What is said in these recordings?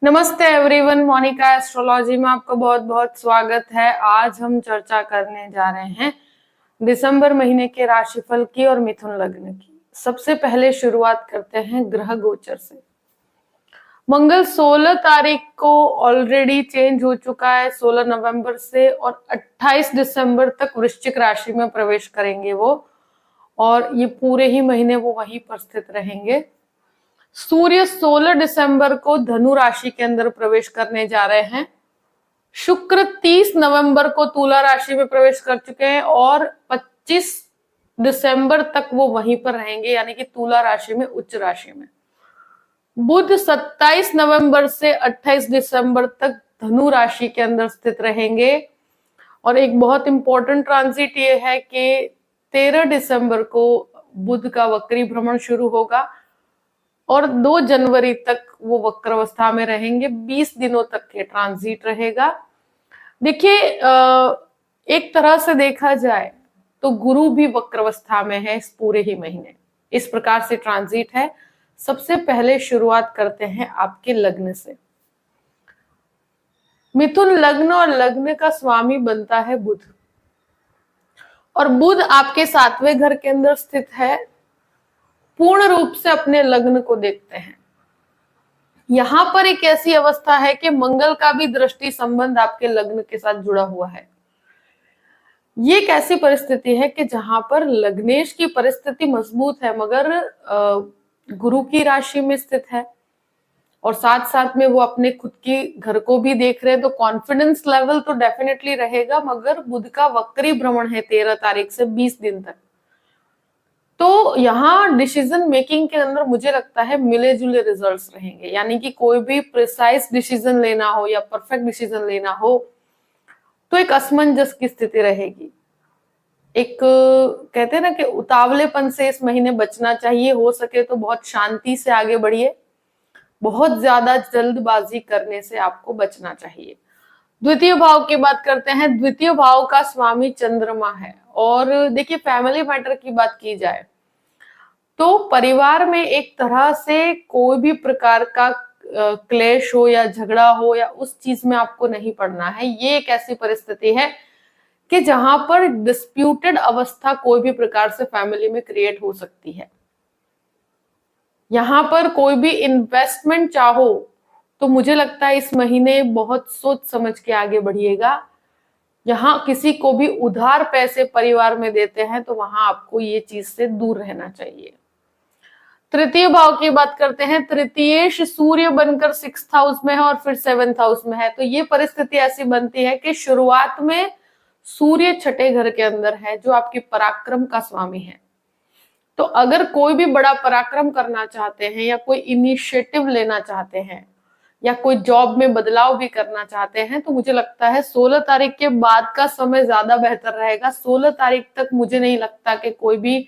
नमस्ते everyone, Monika astrology में आपका बहुत बहुत स्वागत है। आज हम चर्चा करने जा रहे हैं दिसंबर महीने के राशिफल की और मिथुन लग्न की। सबसे पहले शुरुआत करते हैं ग्रह गोचर से। मंगल 16 तारीख को ऑलरेडी चेंज हो चुका है 16 नवंबर से, और 28 दिसंबर तक वृश्चिक राशि में प्रवेश करेंगे वो, और ये पूरे ही महीने वो वहीं पर स्थित रहेंगे। सूर्य 16 दिसंबर को धनु राशि के अंदर प्रवेश करने जा रहे हैं। शुक्र 30 नवंबर को तुला राशि में प्रवेश कर चुके हैं और 25 दिसंबर तक वो वहीं पर रहेंगे, यानी कि तुला राशि में, उच्च राशि में। बुध 27 नवंबर से 28 दिसंबर तक धनु राशि के अंदर स्थित रहेंगे। और एक बहुत इंपॉर्टेंट ट्रांजिट ये है कि 13 दिसंबर को बुध का वक्री भ्रमण शुरू होगा और 2 जनवरी तक वो वक्र अवस्था में रहेंगे। 20 दिनों तक के ट्रांजिट रहेगा। देखिए, एक तरह से देखा जाए तो गुरु भी वक्र अवस्था में है इस पूरे ही महीने। इस प्रकार से ट्रांजिट है। सबसे पहले शुरुआत करते हैं आपके लग्न से। मिथुन लग्न, और लग्न का स्वामी बनता है बुध, और बुध आपके 7वें घर के अंदर स्थित है। पूर्ण रूप से अपने लग्न को देखते हैं। यहां पर एक ऐसी अवस्था है कि मंगल का भी दृष्टि संबंध आपके लग्न के साथ जुड़ा हुआ है। ये एक ऐसी परिस्थिति है कि जहां पर लग्नेश की परिस्थिति मजबूत है, मगर गुरु की राशि में स्थित है, और साथ साथ में वो अपने खुद की घर को भी देख रहे हैं, तो कॉन्फिडेंस लेवल तो डेफिनेटली रहेगा। मगर बुध का वक्री भ्रमण है 13 तारीख से 20 दिन तक, तो यहाँ डिसीजन मेकिंग के अंदर मुझे लगता है मिले जुले रिजल्ट्स रहेंगे। यानी कि कोई भी प्रिसाइज डिसीजन लेना हो या परफेक्ट डिसीजन लेना हो तो एक असमंजस की स्थिति रहेगी। एक कहते हैं ना कि उतावलेपन से इस महीने बचना चाहिए। हो सके तो बहुत शांति से आगे बढ़िए, बहुत ज्यादा जल्दबाजी करने से आपको बचना चाहिए। द्वितीय भाव की बात करते हैं। द्वितीय भाव का स्वामी चंद्रमा है। और देखिए, फैमिली मैटर की बात की जाए तो परिवार में एक तरह से कोई भी प्रकार का क्लेश हो या झगड़ा हो या उस चीज में आपको नहीं पड़ना है। ये एक ऐसी परिस्थिति है कि जहां पर डिस्प्यूटेड अवस्था कोई भी प्रकार से फैमिली में क्रिएट हो सकती है। यहां पर कोई भी इन्वेस्टमेंट चाहो तो मुझे लगता है इस महीने बहुत सोच समझ के आगे बढ़िएगा। यहाँ किसी को भी उधार पैसे परिवार में देते हैं तो वहां आपको ये चीज से दूर रहना चाहिए। तृतीय भाव की बात करते हैं। तृतीयेश सूर्य बनकर 6th हाउस में है और फिर 7th हाउस में है, तो ये परिस्थिति ऐसी बनती है कि शुरुआत में सूर्य छठे घर के अंदर है जो आपके पराक्रम का स्वामी है। तो अगर कोई भी बड़ा पराक्रम करना चाहते हैं या कोई इनिशिएटिव लेना चाहते हैं या कोई जॉब में बदलाव भी करना चाहते हैं तो मुझे लगता है 16 तारीख के बाद का समय ज्यादा बेहतर रहेगा। 16 तारीख तक मुझे नहीं लगता कि कोई भी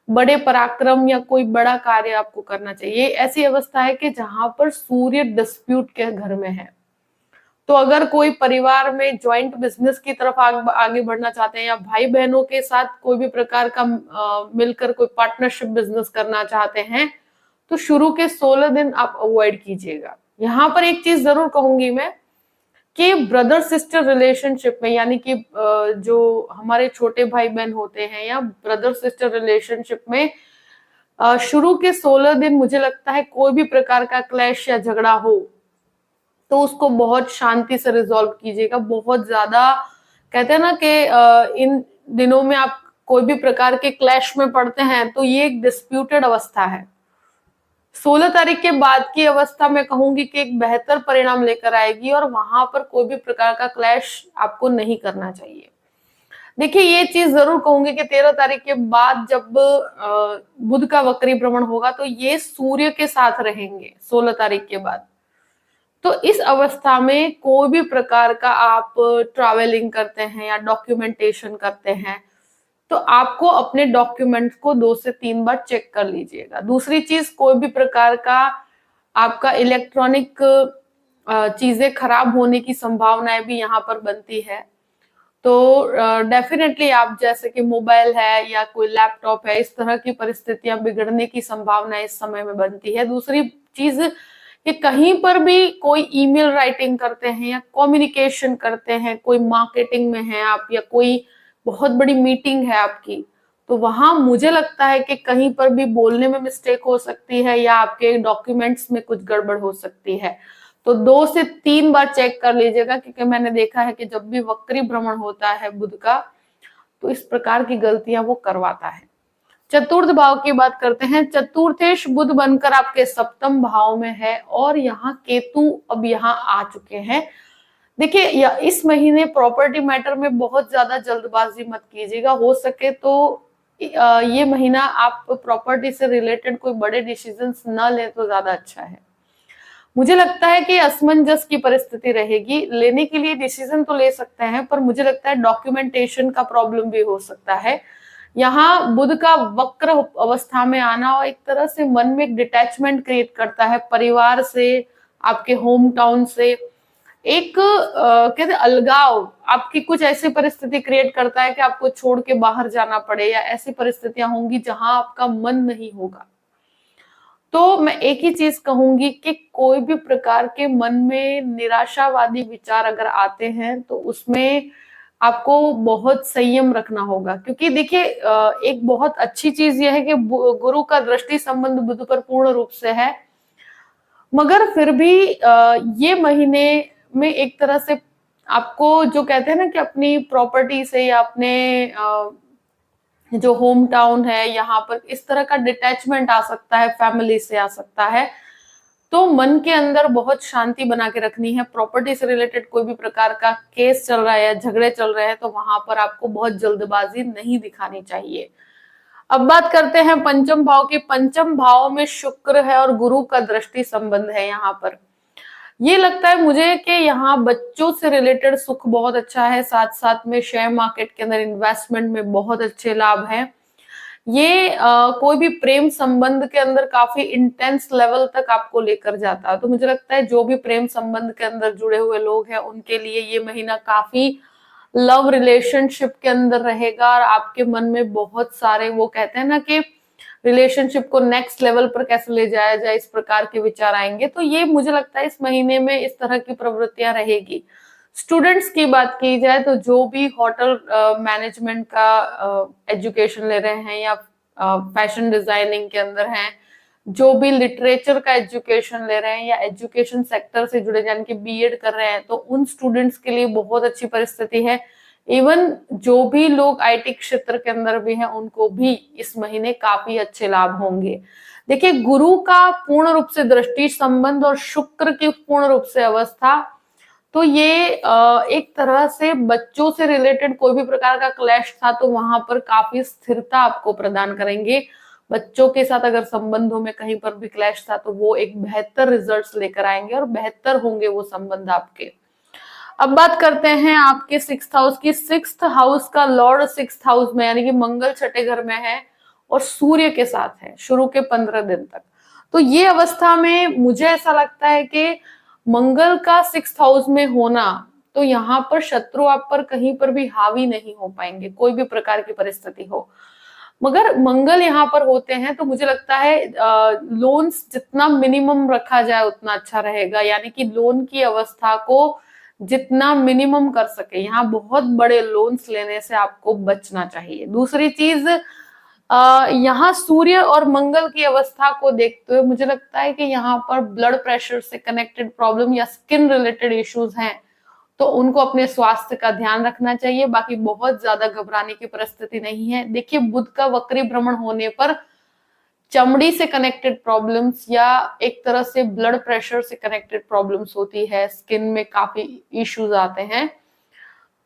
बड़े पराक्रम या कोई बड़ा कार्य आपको करना चाहिए। ऐसी अवस्था है कि जहां पर सूर्य डिस्प्यूट के घर में है। तो अगर कोई परिवार में ज्वाइंट बिजनेस की तरफ आगे बढ़ना चाहते हैं या भाई बहनों के साथ कोई भी प्रकार का मिलकर कोई पार्टनरशिप बिजनेस करना चाहते हैं तो शुरू के 16 दिन आप अवॉइड कीजिएगा। यहाँ पर एक चीज जरूर कहूंगी मैं कि ब्रदर सिस्टर रिलेशनशिप में, यानी कि जो हमारे छोटे भाई बहन होते हैं या ब्रदर सिस्टर रिलेशनशिप में शुरू के 16 दिन मुझे लगता है कोई भी प्रकार का क्लैश या झगड़ा हो तो उसको बहुत शांति से रिजॉल्व कीजिएगा। बहुत ज्यादा कहते हैं ना कि इन दिनों में आप कोई भी प्रकार के क्लैश में पड़ते हैं तो ये एक डिस्प्यूटेड अवस्था है। 16 तारीख के बाद की अवस्था मैं कहूंगी कि एक बेहतर परिणाम लेकर आएगी और वहां पर कोई भी प्रकार का क्लैश आपको नहीं करना चाहिए। देखिए, ये चीज जरूर कहूंगी कि 13 तारीख के बाद जब बुध का वक्री भ्रमण होगा तो ये सूर्य के साथ रहेंगे 16 तारीख के बाद। तो इस अवस्था में कोई भी प्रकार का आप ट्रैवलिंग करते हैं या डॉक्यूमेंटेशन करते हैं तो आपको अपने डॉक्यूमेंट्स को 2 से 3 बार चेक कर लीजिएगा। दूसरी चीज, कोई भी प्रकार का आपका इलेक्ट्रॉनिक चीजें खराब होने की संभावनाएं भी यहाँ पर बनती है। तो डेफिनेटली आप जैसे कि मोबाइल है या कोई लैपटॉप है, इस तरह की परिस्थितियां बिगड़ने की संभावना इस समय में बनती है। दूसरी चीज कि कहीं पर भी कोई ईमेल राइटिंग करते हैं या कम्युनिकेशन करते हैं, कोई मार्केटिंग में है आप या कोई बहुत बड़ी मीटिंग है आपकी, तो वहां मुझे लगता है कि कहीं पर भी बोलने में मिस्टेक हो सकती है या आपके डॉक्यूमेंट्स में कुछ गड़बड़ हो सकती है। तो 2 से 3 बार चेक कर लीजिएगा, क्योंकि मैंने देखा है कि जब भी वक्री भ्रमण होता है बुध का, तो इस प्रकार की गलतियां वो करवाता है। चतुर्थ भाव की बात करते हैं। चतुर्थेश बुध बनकर आपके सप्तम भाव में है और यहाँ केतु अब यहाँ आ चुके हैं। देखिए इस महीने प्रॉपर्टी मैटर में बहुत ज्यादा जल्दबाजी मत कीजिएगा। हो सके तो ये महीना आप प्रॉपर्टी से रिलेटेड कोई बड़े डिसीजंस न लें तो ज्यादा अच्छा है। मुझे लगता है कि असमंजस की परिस्थिति रहेगी। लेने के लिए डिसीजन तो ले सकते हैं, पर मुझे लगता है डॉक्यूमेंटेशन का प्रॉब्लम भी हो सकता है। यहाँ बुध का वक्र अवस्था में आना और एक तरह से मन में एक डिटैचमेंट क्रिएट करता है परिवार से, आपके होम टाउन से। एक कहते अलगाव, आपकी कुछ ऐसी परिस्थिति क्रिएट करता है कि आपको छोड़ के बाहर जाना पड़े या ऐसी परिस्थितियां होंगी जहां आपका मन नहीं होगा। तो मैं एक ही चीज कहूंगी कि कोई भी प्रकार के मन में निराशावादी विचार अगर आते हैं तो उसमें आपको बहुत संयम रखना होगा, क्योंकि देखिए एक बहुत अच्छी चीज यह है कि गुरु का दृष्टि संबंध बुध पर पूर्ण रूप से है, मगर फिर भी ये महीने में एक तरह से आपको जो कहते हैं ना कि अपनी प्रॉपर्टी से या अपने जो होम टाउन है यहाँ पर इस तरह का डिटैचमेंट आ सकता है, फैमिली से आ सकता है। तो मन के अंदर बहुत शांति बना के रखनी है। प्रॉपर्टी से रिलेटेड कोई भी प्रकार का केस चल रहा है या झगड़े चल रहे हैं तो वहां पर आपको बहुत जल्दबाजी नहीं दिखानी चाहिए। अब बात करते हैं पंचम भाव की। पंचम भाव में शुक्र है और गुरु का दृष्टि संबंध है। यहाँ पर ये लगता है मुझे कि यहाँ बच्चों से रिलेटेड सुख बहुत अच्छा है, साथ साथ में शेयर मार्केट के अंदर इन्वेस्टमेंट में बहुत अच्छे लाभ हैं। ये कोई भी प्रेम संबंध के अंदर काफी इंटेंस लेवल तक आपको लेकर जाता है। तो मुझे लगता है जो भी प्रेम संबंध के अंदर जुड़े हुए लोग हैं उनके लिए ये महीना काफी लव रिलेशनशिप के अंदर रहेगा और आपके मन में बहुत सारे, वो कहते हैं ना कि रिलेशनशिप को नेक्स्ट लेवल पर कैसे ले जाया जाए, इस प्रकार के विचार आएंगे। तो ये मुझे लगता है इस महीने में इस तरह की प्रवृत्तियां रहेगी। स्टूडेंट्स की बात की जाए तो जो भी होटल मैनेजमेंट का एजुकेशन ले रहे हैं या फैशन डिजाइनिंग के अंदर हैं, जो भी लिटरेचर का एजुकेशन ले रहे हैं या एजुकेशन सेक्टर से जुड़े यानी कि बीएड कर रहे हैं, तो उन स्टूडेंट्स के लिए बहुत अच्छी परिस्थिति है। इवन जो भी लोग आईटी क्षेत्र के अंदर भी हैं उनको भी इस महीने काफी अच्छे लाभ होंगे। देखिए गुरु का पूर्ण रूप से दृष्टि संबंध और शुक्र की पूर्ण रूप से अवस्था, तो ये एक तरह से बच्चों से रिलेटेड कोई भी प्रकार का क्लैश था तो वहां पर काफी स्थिरता आपको प्रदान करेंगे। बच्चों के साथ अगर संबंधों में कहीं पर भी क्लैश था तो वो एक बेहतर रिजल्ट्स लेकर आएंगे और बेहतर होंगे वो संबंध आपके। अब बात करते हैं आपके 6th हाउस की। 6th हाउस का लॉर्ड 6th हाउस में यानी कि मंगल छठे घर में है और सूर्य के साथ है शुरू के 15 दिन तक। तो ये अवस्था में मुझे ऐसा लगता है कि मंगल का 6th हाउस में होना, तो यहाँ पर शत्रु आप पर कहीं पर भी हावी नहीं हो पाएंगे, कोई भी प्रकार की परिस्थिति हो। मगर मंगल यहाँ पर होते हैं तो मुझे लगता है लोन्स जितना मिनिमम रखा जाए उतना अच्छा रहेगा, यानी कि लोन की अवस्था को जितना मिनिमम कर सके। यहाँ बहुत बड़े लोन्स लेने से आपको बचना चाहिए। दूसरी चीज, यहाँ सूर्य और मंगल की अवस्था को देखते हुए मुझे लगता है कि यहाँ पर ब्लड प्रेशर से कनेक्टेड प्रॉब्लम या स्किन रिलेटेड इश्यूज हैं तो उनको अपने स्वास्थ्य का ध्यान रखना चाहिए। बाकी बहुत ज्यादा घबराने की परिस्थिति नहीं है। देखिए बुध का वक्री भ्रमण होने पर चमड़ी से कनेक्टेड प्रॉब्लम्स या एक तरह से ब्लड प्रेशर से कनेक्टेड प्रॉब्लम्स होती है, स्किन में काफी इश्यूज आते हैं।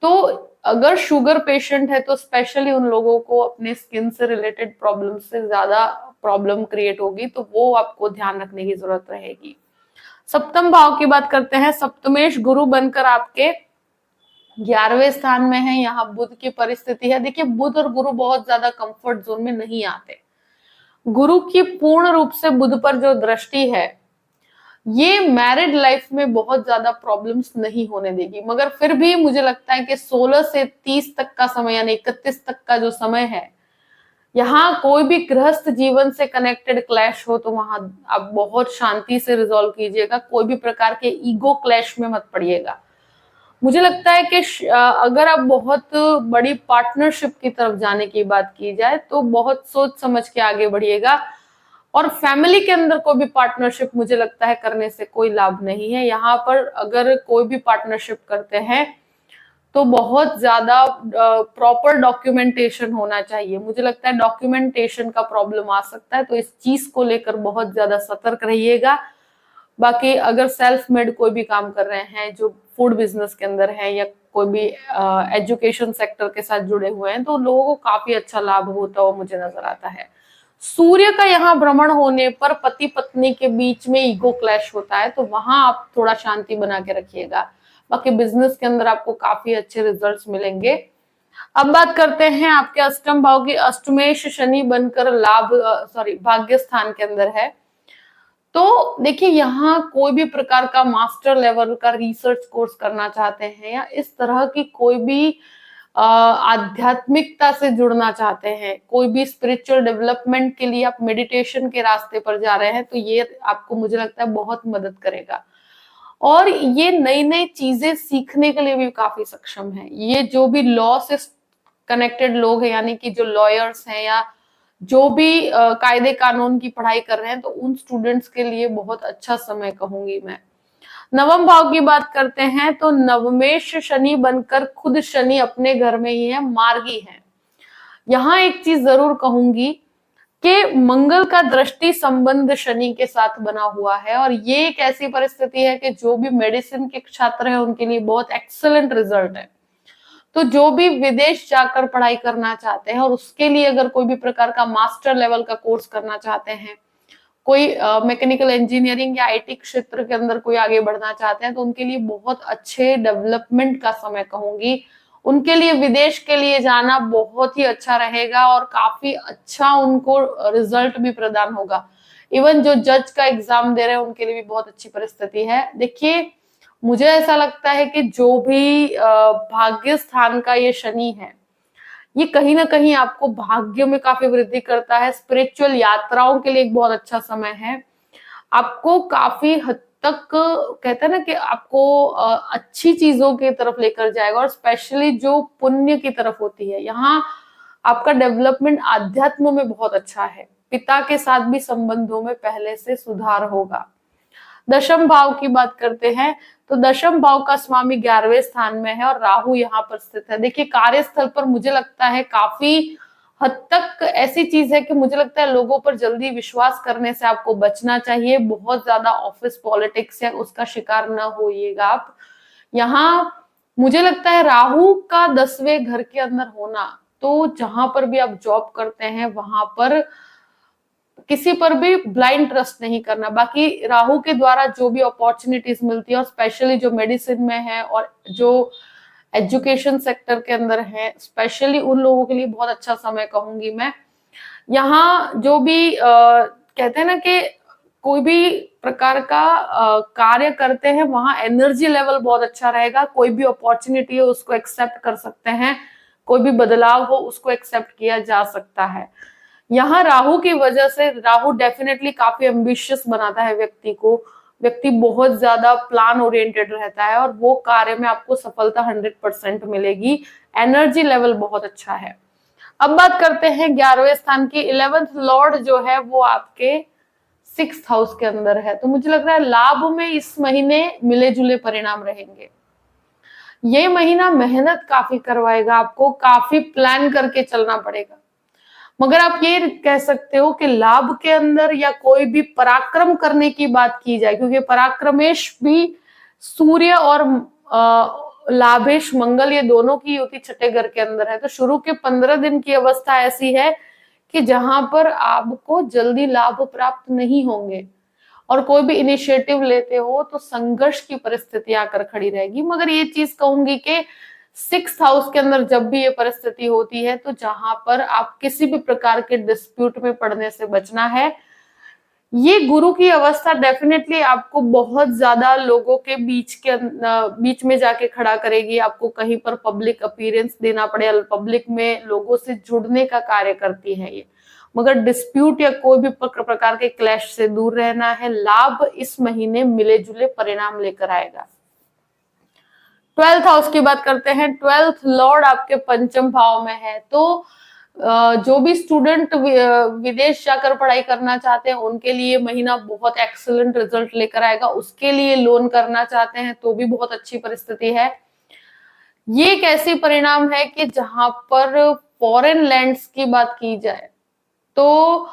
तो अगर शुगर पेशेंट है तो स्पेशली उन लोगों को अपने स्किन से रिलेटेड प्रॉब्लम से ज्यादा प्रॉब्लम क्रिएट होगी, तो वो आपको ध्यान रखने की जरूरत रहेगी। सप्तम भाव की बात करते हैं। सप्तमेश गुरु बनकर आपके 11वें स्थान में है। यहाँ बुध की परिस्थिति है। देखिए बुध और गुरु बहुत ज्यादा कंफर्ट जोन में नहीं आते। गुरु की पूर्ण रूप से बुध पर जो दृष्टि है ये मैरिड लाइफ में बहुत ज्यादा प्रॉब्लम्स नहीं होने देगी, मगर फिर भी मुझे लगता है कि 16 से 30 तक का समय यानी 31 तक का जो समय है यहाँ कोई भी गृहस्थ जीवन से कनेक्टेड क्लैश हो तो वहां आप बहुत शांति से रिजॉल्व कीजिएगा, कोई भी प्रकार के ईगो क्लैश में मत पड़िएगा। मुझे लगता है कि अगर आप बहुत बड़ी पार्टनरशिप की तरफ जाने की बात की जाए तो बहुत सोच समझ के आगे बढ़िएगा। और फैमिली के अंदर कोई भी पार्टनरशिप मुझे लगता है करने से कोई लाभ नहीं है। यहाँ पर अगर कोई भी पार्टनरशिप करते हैं तो बहुत ज्यादा प्रॉपर डॉक्यूमेंटेशन होना चाहिए। मुझे लगता है डॉक्यूमेंटेशन का प्रॉब्लम आ सकता है, तो इस चीज को लेकर बहुत ज्यादा सतर्क रहिएगा। बाकी अगर सेल्फ मेड कोई भी काम कर रहे हैं, जो फूड बिजनेस के अंदर है या कोई भी एजुकेशन सेक्टर के साथ जुड़े हुए हैं, तो लोगों को काफी अच्छा लाभ होता हुआ मुझे नजर आता है। सूर्य का यहाँ भ्रमण होने पर पति पत्नी के बीच में ईगो क्लैश होता है, तो वहां आप थोड़ा शांति बना के रखिएगा। बाकी बिजनेस के अंदर आपको काफी अच्छे रिजल्ट्स मिलेंगे। अब बात करते हैं आपके अष्टम भाव की। अष्टमेश शनि बनकर भाग्य स्थान के अंदर है। तो देखिए, यहाँ कोई भी प्रकार का मास्टर लेवल का रिसर्च कोर्स करना चाहते हैं या इस तरह की कोई भी आध्यात्मिकता से जुड़ना चाहते हैं, कोई भी स्पिरिचुअल डेवलपमेंट के लिए आप मेडिटेशन के रास्ते पर जा रहे हैं, तो ये आपको मुझे लगता है बहुत मदद करेगा। और ये नई नई चीजें सीखने के लिए भी काफी सक्षम है। ये जो भी लॉ से कनेक्टेड लोग हैं, यानी कि जो लॉयर्स हैं या जो भी कायदे कानून की पढ़ाई कर रहे हैं, तो उन स्टूडेंट्स के लिए बहुत अच्छा समय कहूंगी मैं। नवम भाव की बात करते हैं तो नवमेश शनि बनकर खुद शनि अपने घर में ही है, मार्गी है। यहाँ एक चीज जरूर कहूंगी कि मंगल का दृष्टि संबंध शनि के साथ बना हुआ है, और ये एक ऐसी परिस्थिति है कि जो भी मेडिसिन के छात्र हैं उनके लिए बहुत एक्सीलेंट रिजल्ट है। तो जो भी विदेश जाकर पढ़ाई करना चाहते हैं और उसके लिए अगर कोई भी प्रकार का मास्टर लेवल का कोर्स करना चाहते हैं, कोई मैकेनिकल इंजीनियरिंग या आईटी क्षेत्र के अंदर कोई आगे बढ़ना चाहते हैं, तो उनके लिए बहुत अच्छे डेवलपमेंट का समय कहूंगी। उनके लिए विदेश के लिए जाना बहुत ही अच्छा रहेगा और काफी अच्छा उनको रिजल्ट भी प्रदान होगा। इवन जो जज का एग्जाम दे रहे हैं उनके लिए भी बहुत अच्छी परिस्थिति है। देखिए, मुझे ऐसा लगता है कि जो भी भाग्य स्थान का ये शनि है, ये कहीं ना कहीं आपको भाग्य में काफी वृद्धि करता है। स्पिरिचुअल यात्राओं के लिए एक बहुत अच्छा समय है। आपको काफी हद तक कहते हैं ना कि आपको अच्छी चीजों की तरफ लेकर जाएगा, और स्पेशली जो पुण्य की तरफ होती है, यहाँ आपका डेवलपमेंट आध्यात्म में बहुत अच्छा है। पिता के साथ भी संबंधों में पहले से सुधार होगा। दशम भाव की बात करते हैं तो दशम भाव का स्वामी 11वें स्थान में है और राहु यहाँ पर स्थित है। देखिए, कार्यस्थल पर मुझे लगता है काफी हद तक ऐसी चीज है कि मुझे लगता है लोगों पर जल्दी विश्वास करने से आपको बचना चाहिए। बहुत ज्यादा ऑफिस पॉलिटिक्स या उसका शिकार न होइएगा आप। यहाँ मुझे लगता है राहु का 10वें घर के अंदर होना, तो जहां पर भी आप जॉब करते हैं वहां पर किसी पर भी ब्लाइंड ट्रस्ट नहीं करना। बाकी राहु के द्वारा जो भी अपॉर्चुनिटीज मिलती है, और स्पेशली जो मेडिसिन में है और जो एजुकेशन सेक्टर के अंदर है, स्पेशली उन लोगों के लिए बहुत अच्छा समय कहूंगी मैं। यहाँ जो भी कहते हैं ना कि कोई भी प्रकार का कार्य करते हैं, वहां एनर्जी लेवल बहुत अच्छा रहेगा। कोई भी अपॉर्चुनिटी हो उसको एक्सेप्ट कर सकते हैं, कोई भी बदलाव हो उसको एक्सेप्ट किया जा सकता है। यहाँ राहु की वजह से, राहु डेफिनेटली काफी एम्बिशियस बनाता है व्यक्ति को। व्यक्ति बहुत ज्यादा प्लान ओरिएंटेड रहता है और वो कार्य में आपको सफलता 100% मिलेगी। एनर्जी लेवल बहुत अच्छा है। अब बात करते हैं 11वें स्थान की। 11th लॉर्ड जो है वो आपके 6th हाउस के अंदर है, तो मुझे लग रहा है लाभ में इस महीने मिले जुले परिणाम रहेंगे। ये महीना मेहनत काफी करवाएगा, आपको काफी प्लान करके चलना पड़ेगा। मगर आप ये कह सकते हो कि लाभ के अंदर या कोई भी पराक्रम करने की बात की जाए, क्योंकि पराक्रमेश भी सूर्य और लाभेश मंगल, ये दोनों की युति छठे घर के अंदर है। तो शुरू के 15 दिन की अवस्था ऐसी है कि जहां पर आपको जल्दी लाभ प्राप्त नहीं होंगे, और कोई भी इनिशिएटिव लेते हो तो संघर्ष की परिस्थिति आकर खड़ी रहेगी। मगर ये चीज कहूंगी कि 6th हाउस के अंदर जब भी ये परिस्थिति होती है, तो जहां पर आप किसी भी प्रकार के डिस्प्यूट में पड़ने से बचना है। ये गुरु की अवस्था डेफिनेटली आपको बहुत ज्यादा लोगों के बीच में जाके खड़ा करेगी। आपको कहीं पर पब्लिक अपीयरेंस देना पड़े, पब्लिक में लोगों से जुड़ने का कार्य करती है ये। मगर डिस्प्यूट या कोई भी प्रकार के क्लैश से दूर रहना है। लाभ इस महीने मिले जुले परिणाम लेकर आएगा। 12th हाउस की बात करते हैं। 12th लॉर्ड आपके पंचम भाव में है, तो जो भी स्टूडेंट विदेश जाकर पढ़ाई करना चाहते हैं उनके लिए महीना बहुत एक्सीलेंट रिजल्ट लेकर आएगा। उसके लिए लोन करना चाहते हैं तो भी बहुत अच्छी परिस्थिति है। ये एक ऐसी परिणाम है कि जहां पर फॉरेन लैंड्स की बात की जाए तो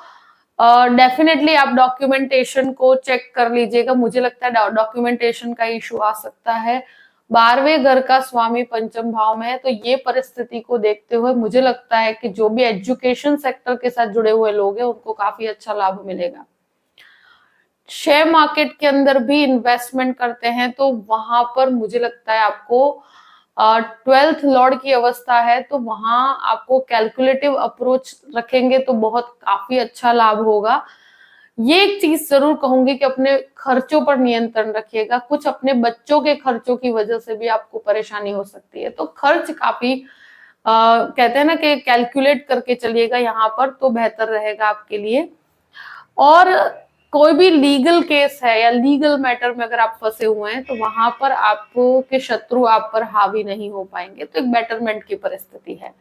डेफिनेटली आप डॉक्यूमेंटेशन को चेक कर लीजिएगा। मुझे लगता है डॉक्यूमेंटेशन का इशू आ सकता है। 12वें घर का स्वामी पंचम भाव में है, तो ये परिस्थिति को देखते हुए मुझे लगता है कि जो भी एजुकेशन सेक्टर के साथ जुड़े हुए लोग हैं उनको काफी अच्छा लाभ मिलेगा। शेयर मार्केट के अंदर भी इन्वेस्टमेंट करते हैं तो वहां पर मुझे लगता है आपको 12th लॉर्ड की अवस्था है, तो वहां आपको कैलकुलेटिव अप्रोच रखेंगे तो बहुत काफी अच्छा लाभ होगा। ये एक चीज जरूर कहूंगी कि अपने खर्चों पर नियंत्रण रखिएगा। कुछ अपने बच्चों के खर्चों की वजह से भी आपको परेशानी हो सकती है, तो खर्च काफी कहते हैं ना कि कैलकुलेट करके चलिएगा यहाँ पर, तो बेहतर रहेगा आपके लिए। और कोई भी लीगल केस है या लीगल मैटर में अगर आप फंसे हुए हैं तो वहां पर आपके शत्रु आप पर हावी नहीं हो पाएंगे, तो एक बेटरमेंट की परिस्थिति है।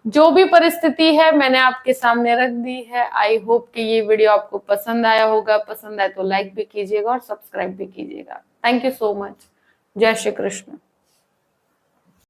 जो भी परिस्थिति है मैंने आपके सामने रख दी है। आई होप कि ये वीडियो आपको पसंद आया होगा। पसंद आए तो लाइक भी कीजिएगा और सब्सक्राइब भी कीजिएगा। Thank you so much. जय श्री कृष्ण।